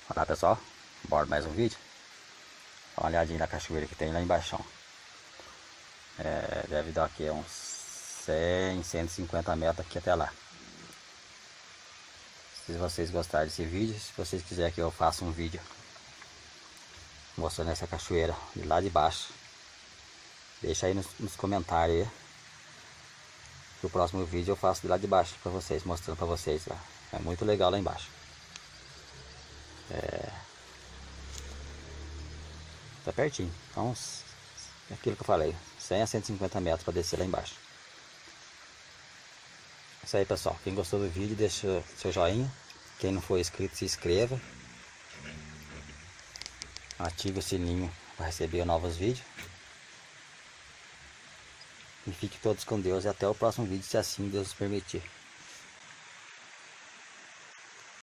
Olá pessoal, bora mais um vídeo. Dá uma olhadinha na cachoeira que tem lá embaixo. Deve dar aqui uns 100, 150 metros aqui até lá. Se vocês gostarem desse vídeo, se vocês quiserem que eu faça um vídeo mostrando essa cachoeira de lá de baixo, deixa aí nos comentários aí, que o próximo vídeo eu faço de lá de baixo para vocês, mostrando para vocês lá. É muito legal lá embaixo. Tá pertinho, então é aquilo que eu falei, 100 a 150 metros para descer lá embaixo. É isso aí pessoal, quem gostou do vídeo deixa seu joinha, quem não for inscrito se inscreva, ative o sininho para receber novos vídeos. E fiquem todos com Deus e até o próximo vídeo, se assim Deus nos permitir.